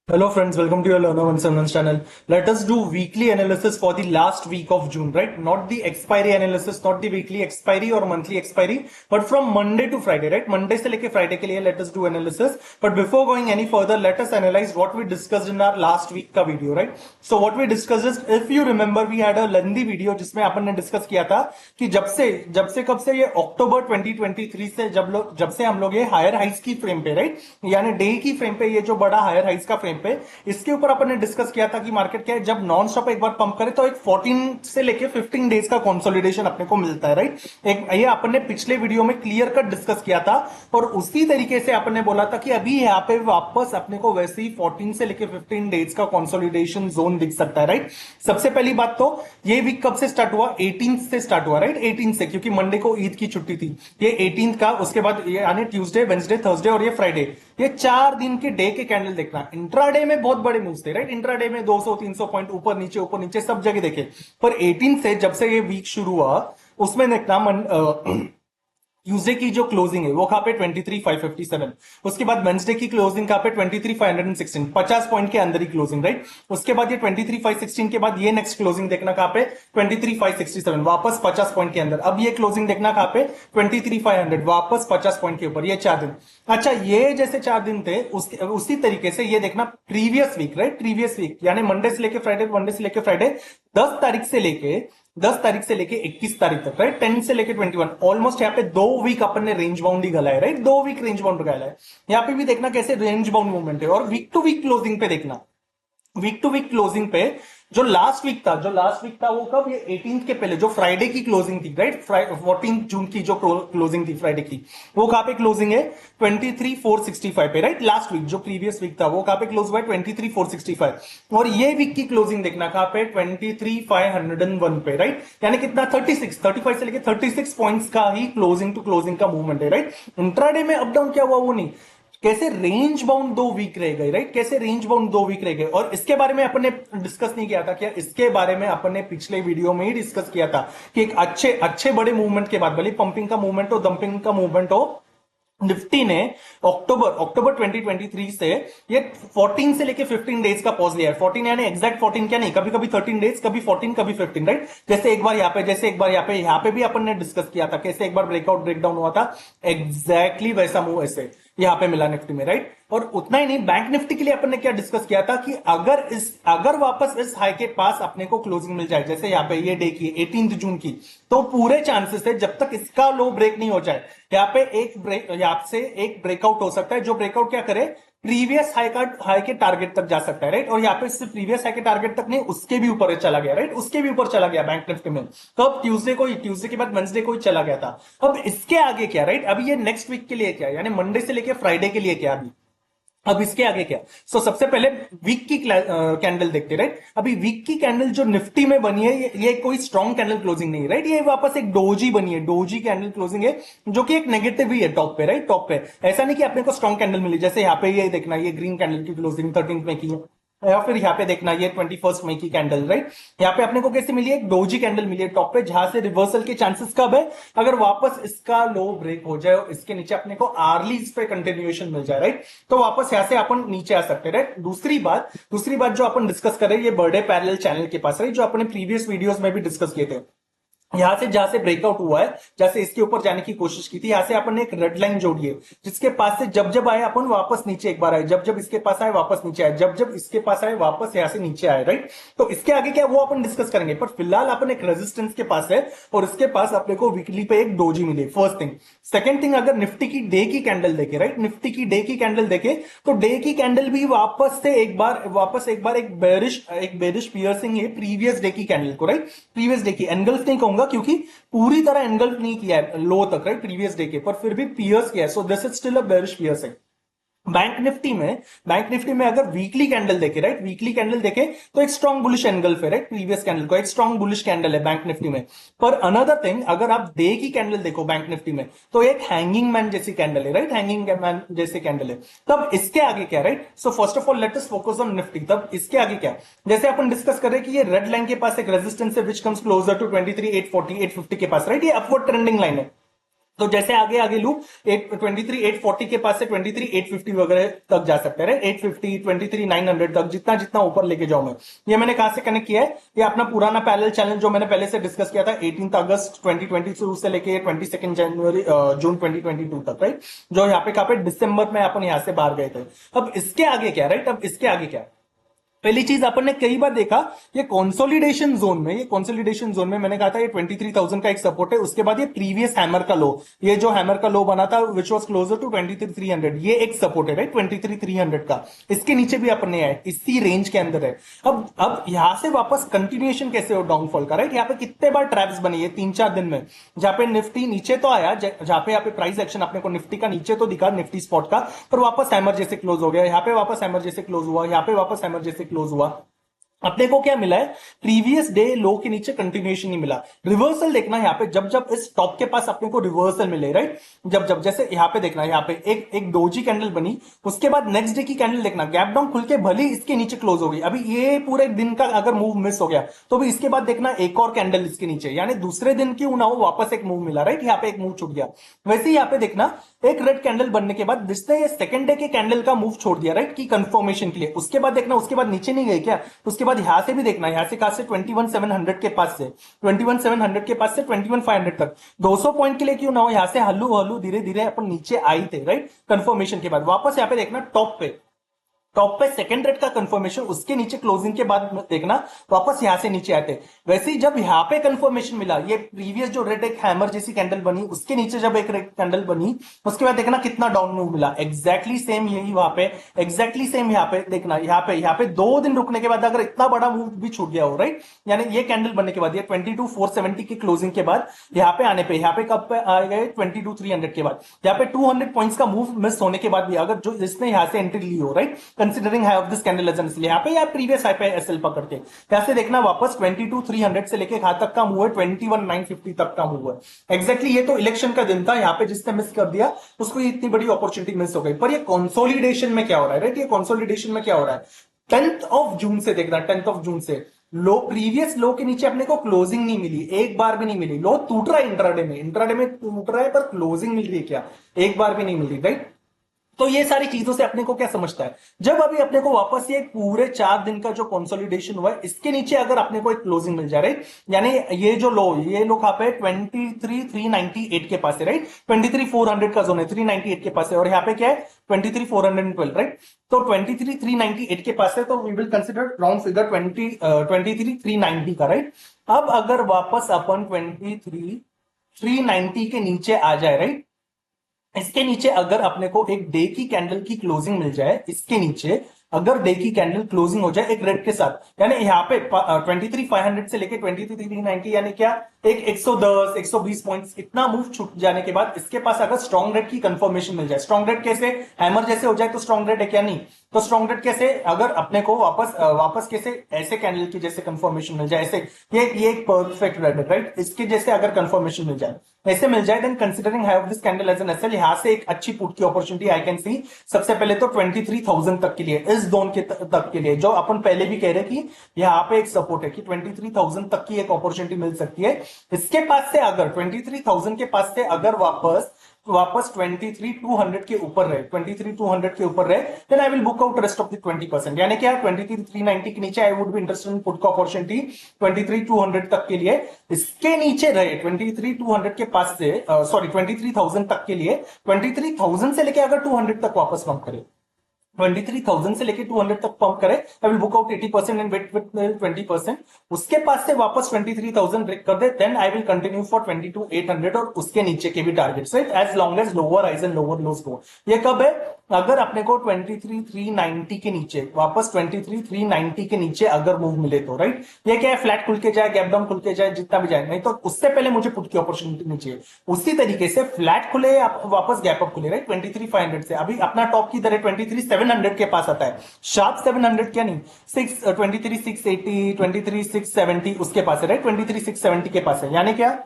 Hello friends, welcome to your Learner 171 channel. Let us do weekly analysis for the last week of June, right? Not the expiry analysis, not the weekly expiry or monthly expiry, but from Monday to Friday, right? Monday से लेके Friday के लिए let us do analysis. But before going any further, let us analyze what we discussed in our last week का video, right? So what we discussed is, if you remember, we had a lengthy video जिसमें अपन ने discuss किया था कि कब से ये अक्टूबर 2023 से जब से हम लोग ये हायर हाइस की फ्रेम पे, राइट, यानी डे की फ्रेम पे, ये जो बड़ा हायर हाइस का फ्रेम पे, इसके ऊपर अपन ने डिस्कस किया था कि मार्केट क्या है, जब नॉन स्टॉप एक बार पंप करे तो एक 14 से लेके 15 डेज का कंसोलिडेशन अपने को मिलता है, राइट। एक ये अपन ने पिछले वीडियो में क्लियर कट डिस्कस किया था और उसी तरीके से अपन ने बोला था कि अभी यहाँ पे वापस अपने को वैसे ही 14 से लेके 15 डेज का कंसोलिडेशन जोन दिख सकता है, राइट। सबसे पहली बात तो ये वीक कब से स्टार्ट हुआ? 18 से स्टार्ट हुआ, राइट। 18 से, क्योंकि मंडे को ईद की छुट्टी थी। ये 18 का, उसके बाद यानी ट्यूसडे, वेंसडे, थर्सडे और ये फ्राइडे, ये 4 दिन के डे के कैंडल देखना। इंट्राडे में बहुत बड़े मूव्स थे, राइट। इंट्राडे में 200-300 पॉइंट ऊपर नीचे सब जगह देखे। पर 18 से जब से ये वीक शुरू हुआ, उसमें देखना ट्यूसडे की जो क्लोजिंग है वो कहां पे 23,557। उसके बाद वेंसडे की क्लोजिंग कहां पे 23,516, 50 पॉइंट के अंदर ही क्लोजिंग, राइट। उसके बाद ये 23,516 के बाद ये नेक्स्ट क्लोजिंग देखना कहां पे 23,567, वापस 50 पॉइंट के अंदर। अब ये क्लोजिंग देखना कहां पे 23,500, वापस 50 पॉइंट के ऊपर। ये 4 दिन। अच्छा, ये जैसे 4 दिन थे, उसी तरीके से ये देखना previous week, right. Previous week यानी मंडे से लेके फ्राइडे 10 तारीख से लेके 21 तारीख तक, राइट। 10 से लेके 21, ऑलमोस्ट यहाँ पे 2 वीक अपन ने रेंज बाउंड ही गला है, राइट। 2 वीक रेंज बाउंड गला है। यहाँ पे भी देखना कैसे रेंज बाउंड मूवमेंट है। और वीक टू वीक क्लोजिंग पे देखना, वीक टू वीक क्लोजिंग पे जो लास्ट वीक था वो कब? ये 18 के पहले जो फ्राइडे की क्लोजिंग थी, राइट। 14 जून की जो क्लोजिंग थी फ्राइडे की, वो कहां पे क्लोजिंग है? 23,465 पे, राइट। लास्ट वीक जो प्रीवियस वीक था वो कहां पे क्लोज हुआ है? 23,465। और ये वीक की क्लोजिंग देखना कहां पे? 23,501 पे, राइट। यानी कितना? 35 से लेके 36 पॉइंट्स का ही क्लोजिंग टू क्लोजिंग का मूवमेंट है, राइट। इंट्राडे में अप डाउन क्या हुआ वो नहीं, कैसे रेंज बाउंड 2 वीक रह गए, राइट। कैसे रेंज बाउंड 2 वीक रह गए। और इसके बारे में अपन ने डिस्कस नहीं किया था क्या? इसके बारे में अपन ने पिछले वीडियो में ही डिस्कस किया था कि एक अच्छे बड़े मूवमेंट के बाद, भले पंपिंग का मूवमेंट हो, डंपिंग का मूवमेंट हो, निफ्टी ने अक्टूबर 2023 से ये 14 से लेके 15 डेज का पॉज लिया है। 14 यानी एग्जैक्ट 14 क्या नहीं, कभी कभी 13 डेज, कभी 14, कभी 15, राइट। जैसे एक बार यहाँ पे भी अपन ने डिस्कस किया था कैसे एक बार ब्रेकआउट ब्रेकडाउन हुआ था, एग्जैक्टली वैसा मूव ऐसे यहाँ पे मिला निफ्टी में, राइट। और उतना ही नहीं, बैंक निफ्टी के लिए अपन ने क्या डिस्कस किया था कि अगर वापस इस हाई के पास अपने को क्लोजिंग मिल जाए, जैसे यहाँ पे ये डे की 18 जून की, तो पूरे चांसेस है जब तक इसका लो ब्रेक नहीं हो जाए, यहाँ पे एक ब्रेकआउट हो सकता है, जो ब्रेकआउट क्या करे, प्रीवियस हाई के टारगेट तक जा सकता है, राइट। और यहाँ पे सिर्फ प्रीवियस हाई के टारगेट तक नहीं, उसके भी ऊपर चला गया, राइट। उसके भी ऊपर चला गया बैंक निफ्टी में। तो अब ट्यूसडे के बाद वेंसडे को ही चला गया था। अब इसके आगे क्या, राइट। अभी ये नेक्स्ट वीक के लिए क्या, यानी मंडे से लेके फ्राइडे के लिए क्या अभी, अब इसके आगे क्या? सबसे पहले वीक की कैंडल देखते, राइट। अभी वीक की कैंडल जो निफ्टी में बनी है, ये कोई स्ट्रॉन्ग कैंडल क्लोजिंग नहीं है, राइट। ये वापस एक डोजी बनी है, डोजी कैंडल क्लोजिंग है, जो कि एक नेगेटिव ही है टॉप पे, राइट। टॉप पे ऐसा नहीं कि अपने को स्ट्रॉन्ग कैंडल मिली, जैसे यहाँ पे ये देखना, ये ग्रीन कैंडल की क्लोजिंग 13 में की है, या फिर यहाँ पे देखना ये 21 मई की कैंडल, राइट। यहाँ पे अपने को कैसे मिली है? एक डोजी कैंडल मिली है टॉप पे, जहां से रिवर्सल के चांसेस कब है? अगर वापस इसका लो ब्रेक हो जाए और इसके नीचे अपने को आर्ली इस पे कंटिन्यूएशन मिल जाए, राइट, तो वापस यहाँ से अपन नीचे आ सकते हैं, राइट। दूसरी बात जो अपन डिस्कस कर रहे हैं, ये बर्डे पैरेलल चैनल के पास, राइट, जो अपने प्रीवियस वीडियोस में भी डिस्कस किए थे। यहां से जहां से ब्रेकआउट हुआ है, जैसे इसके ऊपर जाने की कोशिश की थी, यहां से अपन ने एक रेड लाइन जोड़ी है, जिसके पास से जब आए अपन वापस नीचे एक बार आए, जब इसके पास आए वापस नीचे आए, जब इसके पास आए वापस यहां से नीचे आए, राइट। तो इसके आगे क्या वो अपन डिस्कस करेंगे, पर फिलहाल अपन एक रेजिस्टेंस के पास है और इसके पास अपने को वीकली पे एक डोजी मिले, फर्स्ट थिंग। सेकेंड थिंग, अगर निफ्टी की डे की कैंडल देखे, राइट, निफ्टी की डे की कैंडल देखे, तो डे की कैंडल भी वापस एक बार एक बेरिश पियर्सिंग है प्रीवियस डे की कैंडल को, राइट। प्रीवियस डे की एंगल्स नहीं कहूंगा क्योंकि पूरी तरह एनगल्फ नहीं किया है लो तक, राइट, प्रीवियस डे के, पर फिर भी पियर्स किया है। So this is still a bearish piercing. Bank Nifty में अगर वीकली कैंडल देखे, राइट, वीकली कैंडल देखे तो एक स्ट्रॉन्ग बुलिश एंगल्फ है, राइट, प्रीवियस कैंडल को एक स्ट्रॉन्ग बुलिश कैंडल है बैंक निफ्टी में। पर अनदर थिंग, अगर आप डे की कैंडल देखो बैंक निफ्टी में, तो एक हैंगिंग मैन जैसी कैंडल है, राइट, हैंगिंग मैन जैसी कैंडल है। तब इसके आगे क्या, right. So first of all let us focus on Nifty. तब इसके आगे क्या, जैसे अपन डिस्कस कर रहे हैं कि ये रेड लाइन के पास एक रेजिस्टेंस है विच कम्स क्लोजर टू 23,840 850 के पास, राइट, ये अपवर्ड ट्रेंडिंग लाइन है। तो जैसे आगे आगे लूप 823 840 के पास से 23 850 वगैरह तक जा सकते हैं, 850 23 900 तक, जितना जितना ऊपर लेके जाऊं मैं। ये मैंने कहां से कनेक्ट किया है? ये अपना पुराना पैरेलल चैनल जो मैंने पहले से डिस्कस किया था 18 अगस्त 2022 से लेके 22 जनवरी जून 2022 तक, राइट, जो यहाँ पे कहां पे दिसंबर में अपन यहां से बाहर गए थे। अब इसके आगे क्या, राइट, अब इसके आगे क्या? पहली चीज अपन ने कई बार देखा, ये कंसोलिडेशन जोन में, ये कंसोलिडेशन जोन में मैंने कहा था ये 23,000 का एक सपोर्ट है। उसके बाद ये प्रीवियस हैमर का लो, ये जो हैमर का लो बना था विच वाज क्लोजर टू 23,300, ये एक सपोर्ट है, राइट, 23,300 का। इसके नीचे भी अपन ने आए, इसी रेंज के अंदर है। अब यहां से वापस कंटिन्यूएशन कैसे हो डाउनफॉल का, राइट? यहाँ पे कितने बार ट्रैप्स बनी है 3-4 दिन में, जहां पे निफ्टी नीचे तो आया, जहां पे यहाँ पे प्राइस एक्शन अपने को निफ्टी का नीचे तो दिखा, निफ्टी स्पॉट का, पर वापस हैमर जैसे क्लोज हो गया, यहाँ पे वापस हैमर जैसे क्लोज हुआ, यहाँ पे वापस हैमर जैसे क्लोज हुआ। अपने को क्या मिला है? प्रीवियस डे लो के नीचे कंटिन्यूएशन नहीं मिला। रिवर्सल देखना यहाँ पे, जब जब इस टॉप के पास अपने को रिवर्सल मिले, राइट, जब जब जैसे यहाँ पे देखना, यहाँ पे एक डोजी कैंडल बनी, उसके बाद नेक्स्ट डे की कैंडल देखना, गैप डाउन खुल के भले इसके नीचे क्लोज हो गई, अभी ये पूरे दिन का अगर मूव मिस हो गया तो भी इसके बाद देखना एक और कैंडल इसके नीचे, यानी दूसरे दिन क्यों ना हो वापस एक मूव मिला, राइट, यहाँ पे एक मूव छूट गया। वैसे ही यहाँ पे देखना एक रेड कैंडल बनने के बाद जिसने ये सेकंड डे के कैंडल का मूव छोड़ दिया, राइट, की कंफर्मेशन के लिए, उसके बाद देखना उसके बाद नीचे नहीं गए क्या? उसके बाद यहां से भी देखना, यहां से कहां से 21,700 के पास से 21,700 के पास से 21,500 तक 200 पॉइंट के लिए क्यों ना हो, यहां से हल्लू हल्लू धीरे धीरे अपन नीचे आई थे, राइट, कंफर्मेशन के बाद। वापस यहां पे देखना टॉप पे सेकंड रेट का कंफर्मेशन, उसके नीचे क्लोजिंग के बाद देखना वापस यहां से नीचे आते। वैसे ही जब यहां पे कंफर्मेशन मिला, ये प्रीवियस जो रेड एक हैमर जैसी कैंडल बनी, उसके नीचे जब एक रेड कैंडल बनी, उसके बाद देखना कितना डाउन मूव मिला। एग्जैक्टली सेम यही वहां पे, एग्जैक्टली सेम यहाँ पे देखना, यहाँ पे 2 दिन रुकने के बाद अगर इतना बड़ा मूव भी छूट गया हो, राइट, यानी ये कैंडल बनने के बाद, ये 22,470 की क्लोजिंग के बाद यहाँ पे आने पे, यहाँ पे कब पे आ गए 22,300 के बाद, यहाँ पे 200 पॉइंट्स का मूव मिस होने के बाद भी अगर जो जिसने यहाँ से एंट्री ली हो, right, considering high of this candle as an, इसलिए यहाँ पे या प्रीवियस हाई पे एसएल पकड़ के यहाँ से देखना वापस 22,300 से लेके कहां तक का मूव है, 21,950 तक का मूव है। एग्जैक्टली ये तो इलेक्शन का दिन था, यहाँ पे जिसने मिस कर दिया उसको इतनी बड़ी अपॉर्चुनिटी मिस हो गई। पर ये कंसोलिडेशन में क्या हो रहा है, राइट, ये कंसोलिडेशन में क्या हो रहा है? 10th ऑफ जून से देखना, 10th ऑफ जून से लो, प्रीवियस लो के नीचे अपने को क्लोजिंग नहीं मिली, एक बार भी नहीं मिली। लो टूट रहा है इंट्राडे में टूट रहा है, पर क्लोजिंग मिल रही है क्या? एक बार भी नहीं मिल रही, राइट। तो ये सारी चीजों से अपने को क्या समझता है, जब अभी अपने को वापस ये पूरे 4 दिन का जो कंसोलिडेशन हुआ है, इसके नीचे अगर अपने को एक क्लोजिंग मिल जाए, राइट, यानी ये लो कहां पे 23,398 के पास है, राइट, 23,400 का जोन है, 398 के पास है, और यहाँ पे क्या है 23,412, राइट। तो 23,398 के पास है, तो we will consider round figure 23,390 का, राइट। अब अगर वापस अपन 23,390 के नीचे आ जाए, राइट, इसके नीचे अगर अपने को एक डे की कैंडल की क्लोजिंग मिल जाए, इसके नीचे अगर डे की कैंडल क्लोजिंग हो जाए एक रेड के साथ, यानी यहाँ पे 23,500 से लेके 23,390, यानी क्या एक 110 120 पॉइंट्स इतना मूव छूट जाने के बाद इसके पास अगर स्ट्रॉन्ग रेड की कंफर्मेशन मिल जाए, स्ट्रॉन्ग रेड कैसे, हैमर जैसे हो जाए तो स्ट्रॉन्ग रेड है क्या? नहीं। तो स्ट्रॉन्ग रेड कैसे, अगर अपने को वापस कैसे ऐसे कैंडल की जैसे कंफर्मेशन मिल जाए, ऐसे ये एक परफेक्ट रेड है, राइट, इसके जैसे अगर कंफर्मेशन मिल जाए, ऐसे मिल जाए, then considering high of this candle as an SL, यहां से एक अच्छी पुट की अपॉर्चुनिटी आई कैन सी। सबसे पहले तो 23,000 तक के लिए, इस जोन के तक के लिए, जो अपन पहले भी कह रहे कि यहाँ पे एक सपोर्ट है कि 23,000 तक की एक अपॉर्चुनिटी मिल सकती है। इसके पास से अगर 23,000 के पास से अगर वापस 23,200 के ऊपर रहे, 23,200 के ऊपर रहे, then I will book out rest of the 20%, यानी क्या 23,390 के नीचे I would be interested in put का अपॉर्चुनिटी 23,200 तक के लिए। इसके नीचे रहे 23,200 के पास से 23,000 तक के लिए, 23,000 से लेके अगर 200 तक वापस पंप करे, 23,000 से लेके 200 तक पंप करे, I will book out 80% and wait with 20%। उसके पास से वापस 23,000 ब्रेक कर दे, then I will continue for 22,800 और उसके नीचे के भी targets, right, as long as lower highs and lower lows go. ये कब है? अगर अपने को 23,390 के नीचे, वापस 23,390 के नीचे अगर मूव मिले तो, राइट। ये क्या है, फ्लैट खुल के जाए, गैप डाउन खुल के जाए, जितना भी जाए, नहीं तो उससे पहले मुझे पुट की अपॉर्चुनिटी नहीं चाहिए। उसी तरीके से फ्लैट खुले वापस गैप अप खुले, राइट, 23,500 से अभी अपना टॉप की तरह 23,700 के पास आता है, शार्प 700 क्या नहीं, 23,680 23,670 उसके पास है, राइट, 23,670 के पास है, यानी क्या,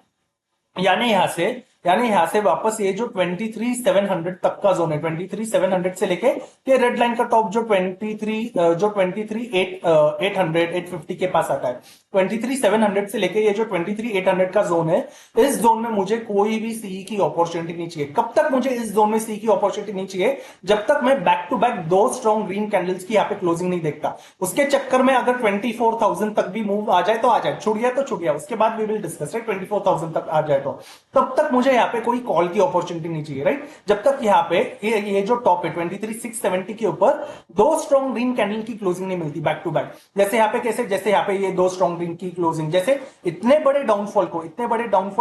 यानी यहां से यानी यहाँ से वापस ये जो 23,700 तक का जोन है, 23,700 से लेके ये रेड लाइन का टॉप जो 850 के पास आता है, 23,700 से लेके ये जो 23,800 का जोन है, इस जोन में मुझे कोई भी सी की अपॉर्चुनिटी नहीं चाहिए। कब तक मुझे इस जोन में सी की अपॉर्चुनिटी नहीं चाहिए? जब तक मैं बैक टू बैक दो स्ट्रॉन्ग ग्रीन कैंडल्स की यहाँ पे क्लोजिंग नहीं देखता। उसके चक्कर में अगर 24,000 तक भी मूव आ जाए तो आ जाए, छूट गया तो छूट गया, उसके बाद वी विल डिस्कस, राइट। 24,000 तक आ जाए तो तब तक मुझे यहाँ पे कोई कॉल की अपॉर्चुनिटी नहीं चाहिए, राइट। जब तक यहाँ पे ये जो टॉप है 23,670 के ऊपर दो स्ट्रॉन्ग ग्रीन कैंडल की क्लोजिंग नहीं मिलती बैक टू बैक। जैसे यहाँ पे कैसे, जैसे यहाँ पे ये दो स्ट्रॉन्ग ग्रीन की क्लोजिंग, जैसे इतने बड़े डाउनफॉल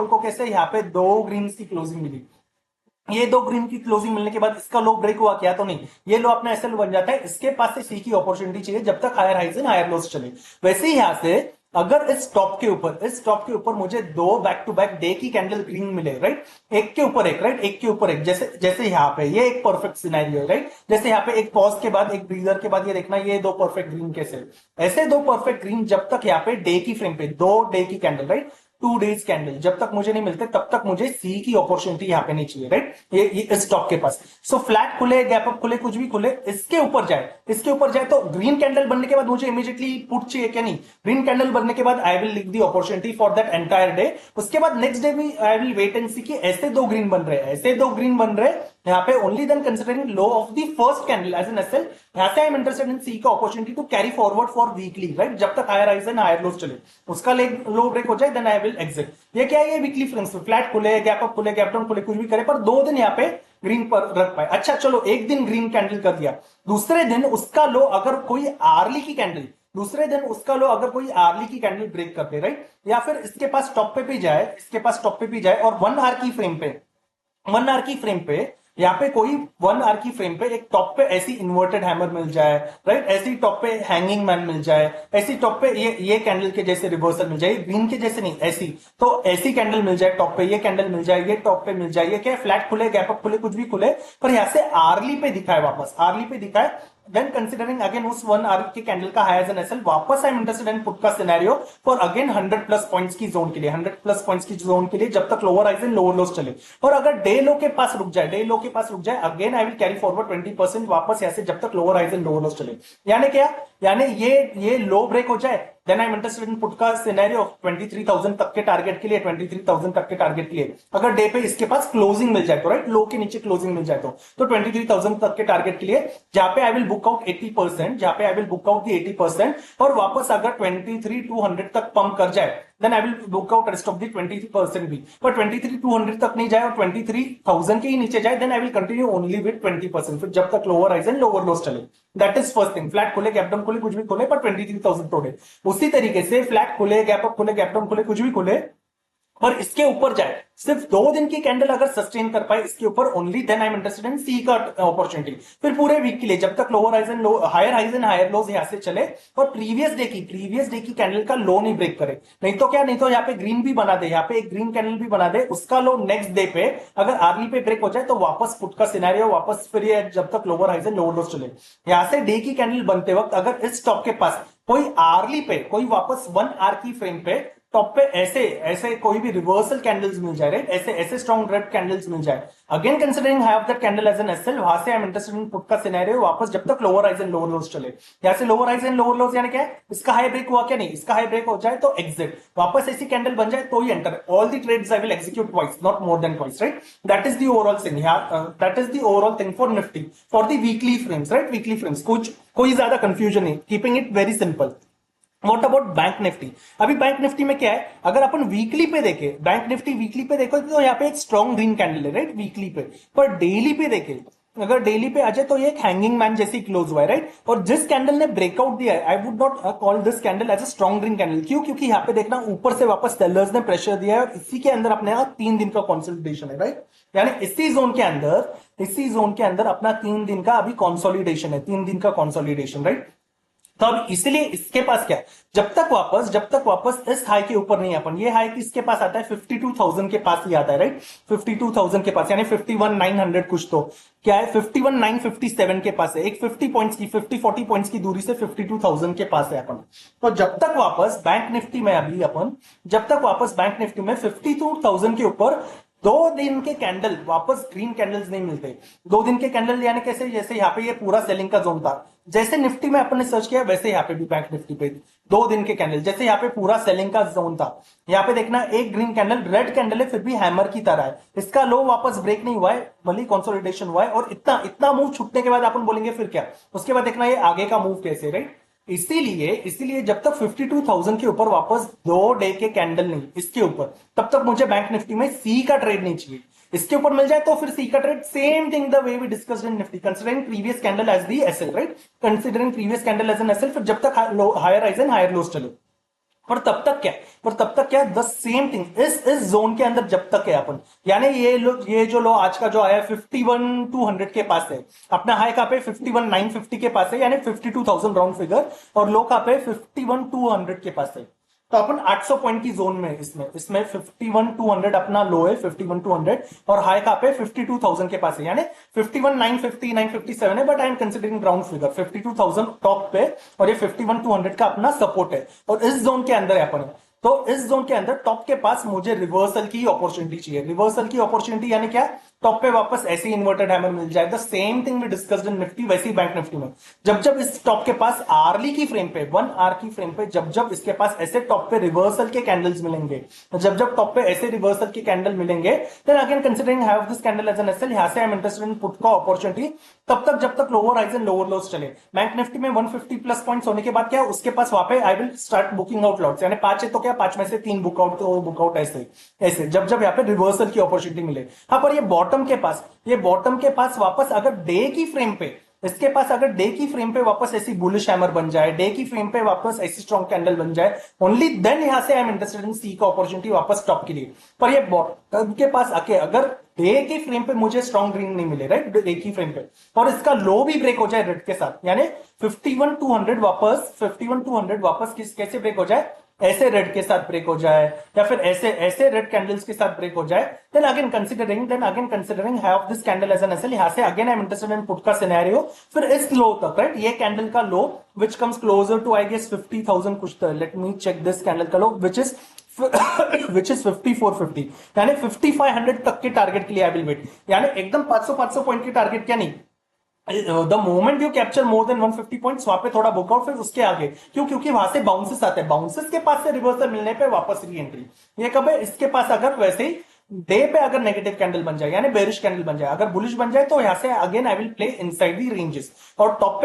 को कैसे यहाँ पे दो ग्रीन की क्लोजिंग मिली, ये दो ग्रीन की क्लोजिंग मिलने के बाद इसका लो ब्रेक हुआ क्या? तो नहीं, ये लो अपना एसएल बन जाता है। इसके पास से सी की अपॉर्चुनिटी चाहिए जब तक higher highs and higher lows चले। वैसे ही यहां से अगर इस टॉप के ऊपर मुझे दो बैक टू बैक डे की कैंडल ग्रीन मिले, राइट, एक के ऊपर एक, राइट, एक के ऊपर एक, जैसे यहाँ पे ये एक परफेक्ट सिनेरियो है, राइट। जैसे यहाँ पे एक पॉज के बाद एक ब्रीदर के बाद ये देखना, ये दो परफेक्ट ग्रीन कैसे, ऐसे दो परफेक्ट ग्रीन जब तक यहाँ पे डे की फ्रेम पे दो डे की कैंडल, राइट, 2 डेज कैंडल जब तक मुझे नहीं मिलते तब तक मुझे सी की अपॉर्चुनिटी यहां पे नहीं चाहिए, राइट। ये इस स्टॉक के पास सो फ्लैट खुले, गैप अप खुले, कुछ भी खुले, इसके ऊपर जाए तो ग्रीन कैंडल बनने के बाद मुझे इमीडिएटली पुट चाहिए क्या? नहीं, ग्रीन कैंडल बनने के बाद I will leave the opportunity for that entire day. उसके बाद नेक्स्ट डे भी I will wait and see कि ऐसे दो ग्रीन बन रहे यहाँ पे only then considering low of the first candle as an SL, यहां से आई एम इंटरेस्टेड इन सी का opportunity to carry forward for weekly, right. जब तक higher highs and higher lows चले, उसका लो ब्रेक हो जाए देन आई विल एग्जिट। ये क्या है? ये वीकली फ्रेम्स, फ्लैट खुले, गैप अप खुले, गैप डाउन खुले, कुछ भी करे पर 2 दिन यहाँ पे ग्रीन पर रख पाए। अच्छा चलो, एक दिन ग्रीन कैंडल कर दिया, दूसरे दिन उसका लो अगर कोई आर्ली की कैंडल ब्रेक कर दे, राइट, या फिर इसके पास टॉप पे भी जाए और 1 आवर की फ्रेम पे यहाँ पे कोई 1 आवर की फ्रेम पे एक टॉप पे ऐसी इन्वर्टेड हैमर मिल जाए, राइट, ऐसी टॉप पे हैंगिंग मैन मिल जाए, ऐसी टॉप पे ये कैंडल के जैसे रिवर्सल मिल जाए, ग्रीन के जैसे नहीं, ऐसी कैंडल मिल जाए टॉप पे, ये कैंडल मिल जाए, ये टॉप पे मिल जाए, ये क्या फ्लैट खुले, गैप अप खुले, कुछ भी खुले, पर यहाँ से आर्ली पे दिखाए then considering again उस 1 आवर के कैंडल का हाई एज एन एसएल, वापस I am interested in put का scenario for again 100 plus points की जोन के लिए, 100 प्लस पॉइंट्स की जोन के लिए जब तक lower highs and lower lows चले। और अगर डे लो के पास रुक जाए again I will carry forward 20% वापस यहाँ से जब तक lower highs and lower lows चले। यानी क्या? यानी ये लो ब्रेक हो जाए then I am interested in put का सिनेरियो 23,000 तक के टारगेट के लिए, 23,000 तक के टारगेट के लिए अगर डे पे इसके पास क्लोजिंग मिल जाए तो, राइट, लो के नीचे क्लोजिंग मिल जाए तो 23,000 तक के टारगेट के लिए जहां पे आई विल बुक आउट 80%, और वापस अगर 23,200 तक पंप कर जाए then I will book out rest of the 23% भी। पर 23,200 तक नहीं जाए और 23,000 के ही नीचे जाए then I will continue only with 20%, फिर जब तक lower highs and lower lows चले। That is first thing, flat खुले, गैप डाउन खुले, कुछ भी खुले, पर 23,000 तोड़े। उसी तरीके से फ्लैट खुले, गैप अप खुले, गैप डाउन खुले, कुछ भी खुले, पर इसके ऊपर जाए, सिर्फ 2 दिन की कैंडल अगर सस्टेन कर पाए इसके ऊपर only then I am interested in सी का अपॉर्चुनिटी। फिर पूरे वीक के लिए जब तक lower highs and higher highs and higher lows यहां से चले और प्रीवियस डे की कैंडल का लो नहीं ब्रेक करे, नहीं तो यहाँ पे ग्रीन भी बना दे, यहाँ पे एक ग्रीन कैंडल भी बना दे, उसका लो नेक्स्ट डे पे अगर आर्ली पे ब्रेक हो जाए तो वापस पुट का सिनेरियो वापस फिर ये जब तक lower highs and lower lows चले। यहां से डे की कैंडल बनते वक्त अगर इस स्टॉक के पास कोई आर्ली पे कोई वापस 1 आवर की फ्रेम पे टॉप पे ऐसे कोई भी रिवर्सल कैंडल्स मिल जाए, राइट, ऐसे स्ट्रॉन्ग रेड कैंडल्स मिल जाए, again considering high of that candle as an SL, वहां से I am interested in put का सिनेरियो वापस जब तक lower highs and lower lows चले। यहां से lower highs and lower lows यानी क्या है? इसका हाई ब्रेक हुआ क्या? नहीं, इसका हाई ब्रेक हो जाए तो एग्जिट, वापस ऐसी कैंडल बन जाए तो ही enter. All the trades I will execute twice, not more than twice, right. That is the overall thing, that is the overall thing for Nifty for the weekly frames, right, weekly frames. कोई ज्यादा confusion नहीं, keeping it very simple. What about bank Nifty? अभी bank Nifty में क्या है, अगर अपन weekly पे देखे, बैंक निफ्टी वीकली पे देखो तो यहाँ पे एक स्ट्रॉन्ग ग्रीन कैंडल है, राइट, वीकली पे, पर डेली पे देखे, अगर डेली पे आ जाए तो ये एक हैंगिंग मैन जैसी क्लोज हुआ है, राइट, और जिस कैंडल ने ब्रेकआउट दिया है I would not call this candle as a strong green candle. क्यों? क्योंकि यहाँ पे देखना ऊपर से वापस सेलर्स ने प्रेशर दिया है और इसी के अंदर अपने यहाँ 3 दिन का कंसोलिडेशन है, राइट, यानी इसी जोन के अंदर अपना 3 दिन का अभी कंसोलिडेशन है, 3 दिन का कंसोलिडेशन, राइट। तो अब इसलिए इसके पास क्या है, जब तक वापस इस हाई के ऊपर नहीं, अपन ये हाई किसके पास आता है, 52,000 के पास ही आता है, राइट, 52,000 के पास, यानी 51,900 कुछ तो क्या है, 51,957 के पास है, एक 40 पॉइंट्स की दूरी से 52,000 के पास है अपन। तो जब तक वापस बैंक निफ्टी में 52,000 के ऊपर दो दिन के कैंडल वापस ग्रीन कैंडल्स नहीं मिलते। दो दिन के कैंडल यानी कैसे, जैसे यहाँ पे ये पूरा सेलिंग का जोन था, जैसे निफ्टी में अपन ने सर्च किया वैसे यहाँ पे भी बैंक निफ्टी पे दो दिन के कैंडल, जैसे यहाँ पे पूरा सेलिंग का जोन था, यहाँ पे देखना एक ग्रीन कैंडल रेड कैंडल है फिर भी हैमर की तरह है, इसका लो वापस ब्रेक नहीं हुआ है, भले कंसोलिडेशन हुआ है, और इतना इतना मूव छूटने के बाद अपन बोलेंगे फिर क्या, उसके बाद देखना ये आगे का मूव कैसे, राइट। इसीलिए जब तक 52,000 के ऊपर वापस दो डे के कैंडल नहीं इसके ऊपर, तब तक मुझे बैंक निफ्टी में सी का ट्रेड नहीं चाहिए। इसके ऊपर मिल जाए तो फिर सी का trade, same thing the way we discussed in Nifty, considering previous candle as the SL, right, considering previous candle as an SL, फिर जब तक higher highs and higher lows चले। पर तब तक क्या द सेम थिंग इस जोन के अंदर जब तक है अपन, यानी ये जो लो आज का जो आया 51,200 के पास है, अपना हाई का पे 51,950 के पास है, यानी 52,000 राउंड फिगर, और लो का पे 51,200 के पास है। तो अपन 800 पॉइंट की जोन में इसमें 51,200 अपना लो है, 51,200, और हाई का पे 52,000 के पास है, यानी 51,950 957 है, but I am considering round figure 52,000 top पे, और ये 51,200 का अपना सपोर्ट है, और इस जोन के अंदर है अपन। तो इस जोन के अंदर टॉप के पास मुझे रिवर्सल की अपॉर्चुनिटी चाहिए। रिवर्सल की अपॉर्चुनिटी यानी क्या, टॉप पे वापस ऐसे इन्वर्टेड हैमर मिल जाए, the same thing we discussed in Nifty वैसे ही बैंक निफ्टी में, जब इस टॉप के पास आरली की फ्रेम पे 1 आवर की फ्रेम पे जब इसके पास ऐसे टॉप पे रिवर्सल के कैंडल्स मिलेंगे, जब टॉप पे ऐसे रिवर्सल के कैंडल मिलेंगे, then again considering have this candle as an SL, यहां से I am interested in put का अपॉर्चुनिटी, तब तक जब तक lower highs and lower lows चले। बैंक निफ्टी में 150 प्लस पॉइंट्स होने के बाद क्या, उसके पास वहां पे I will start booking out lots, यानी 5 है तो क्या 5 में से 3 बुकआउट, तो बुकआउट ऐसे जब यहाँ पे रिवर्सल की अपॉर्चुनिटी मिले। हाँ, पर ये बॉटम के पास वापस अगर डे की फ्रेम पे, इसके पास अगर डे की फ्रेम पे वापस ऐसी बुलिश हैमर बन जाए, डे की फ्रेम पे वापस ऐसी स्ट्रॉन्ग कैंडल बन जाए, ओनली देन यहां से आई एम इंटरेस्टेड इन सी का अपॉर्चुनिटी वापस टॉप के लिए। पर ये बॉटम के पास आके अगर डे की फ्रेम पे मुझे स्ट्रॉन्ग ग्रीन नहीं मिले, राइट, डे की फ्रेम पे, और इसका लो भी ब्रेक हो जाए रेड के साथ, यानी 51,200 वापस कैसे ब्रेक हो जाए, ऐसे रेड के साथ ब्रेक हो जाए, या फिर ऐसे रेड कैंडल्स के साथ ब्रेक हो जाए, then again considering have this candle as an SL, यहां से again I am interested in put का सिनेरियो, फिर इस लो तक, राइट, ये कैंडल का low which comes closer to I guess 50,000 कुछ, let me check this candle का लो विच इज 5450, यानी 5500 तक के टारगेट के लिए आई विल वेट, यानी एकदम 500 पॉइंट के टारगेट क्या नहीं, the moment you capture more than 150 points वहां पे थोड़ा बुकआउट, फिर उसके आगे क्योंकि वहां से बाउंसेस आते हैं, बाउंसेस के पास से रिवर्सल मिलने पे वापस री एंट्री। ये कब है, इसके पास अगर वैसे ही डे पे अगर नेगेटिव कैंडल बन जाए, यानी बेरिश कैंडल बन जाए, अगर बुलिश बन जाए तो यहां से again I will play inside the ranges, और टॉप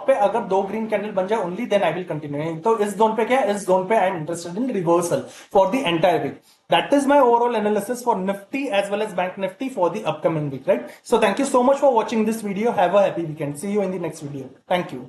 पे अगर दो ग्रीन कैंडल बन जाए only then I will continue. तो इस जोन पे क्या है, इस जोन पे I am interested in reversal for the entire week. That is my overall analysis for Nifty as well as Bank Nifty for the upcoming week, right? So thank you so much for watching this video. Have a happy weekend. See you in the next video. Thank you.